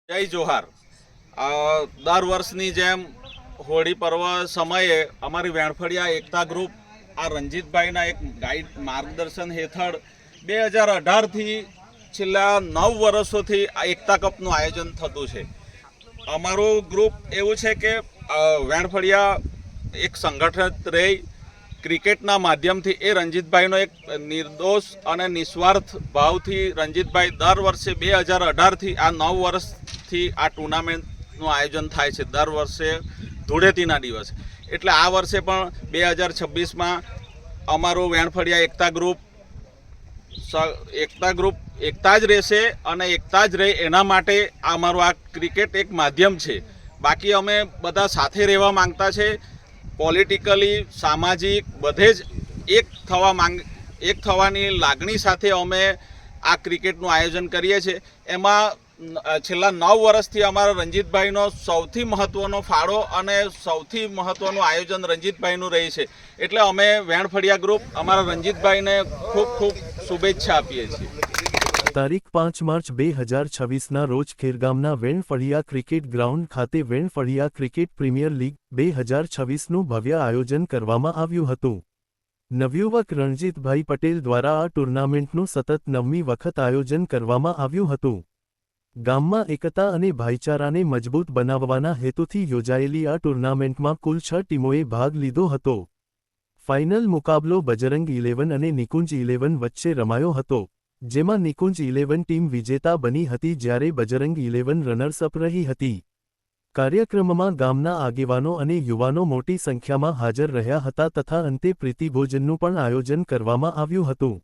જય જોહાર। દર વર્ષની જેમ હોળી પર્વ સમયે અમારી વેણફળિયા એકતા ગ્રુપ આ રંજીતભાઈના એક ગાઈડ માર્ગદર્શન હેઠળ 2018થી છેલ્લા 9 વર્ષોથી આ એકતા કપનું આયોજન થતું છે। અમારું ગ્રુપ એવું છે કે વેણફળિયા એક સંગઠિત રહી ક્રિકેટના માધ્યમથી એ રંજીતભાઈનો એક નિર્દોષ અને નિસ્વાર્થ ભાવથી રંજીતભાઈ દર વર્ષે 2018થી આ 9 વર્ષથી આ ટુર્નામેન્ટનું આયોજન થાય છે દર વર્ષે ધૂળેટીના દિવસે। એટલે આ વર્ષે પણ 2026માં અમારું વેણફળિયા એકતા ગ્રુપ એકતા જ રહેશે અને એકતા જ રહે એના માટે અમારું આ ક્રિકેટ એક માધ્યમ છે। બાકી અમે બધા સાથે રહેવા માંગતા છે, પોલિટિકલી સામાજિક બધે જ એક થવાની લાગણી સાથે અમે આ ક્રિકેટનું આયોજન કરીએ છીએ। એમાં છેલ્લા 9 વર્ષથી અમારા રંજીતભાઈનો સૌથી મહત્ત્વનો ફાળો અને સૌથી મહત્ત્વનું આયોજન રંજીતભાઈનું રહી છે। એટલે અમે વેણફળિયા ગ્રુપ અમારા રંજીતભાઈને ખૂબ ખૂબ શુભેચ્છા આપીએ છીએ। તારીખ 5 માર્ચ 2026ના રોજ ખેરગામના વેણફળિયા ક્રિકેટ ગ્રાઉન્ડ ખાતે વેણફળિયા ક્રિકેટ પ્રીમિયર લીગ 2026નું ભવ્ય આયોજન કરવામાં આવ્યું હતું। નવયુવક રણજીતભાઈ પટેલ દ્વારા આ ટુર્નામેન્ટનું સતત 9મી વખત આયોજન કરવામાં આવ્યું હતું। ગામમાં એકતા અને ભાઈચારાને મજબૂત બનાવવાના હેતુથી યોજાયેલી આ ટુર્નામેન્ટમાં કુલ 6 ટીમોએ ભાગ લીધો હતો। ફાઇનલ મુકાબલો બજરંગ 11 અને નિકુંજ 11 વચ્ચે રમાયો હતો, જેમાં નિકુંજ 11 ટીમ વિજેતા બની હતી જ્યારે બજરંગ 11 રનર્સઅપ રહી હતી। કાર્યક્રમમાં ગામના આગેવાનો અને યુવાનો મોટી સંખ્યામાં હાજર રહ્યા હતા તથા અંતે પ્રીતિભોજનનું પણ આયોજન કરવામાં આવ્યું હતું।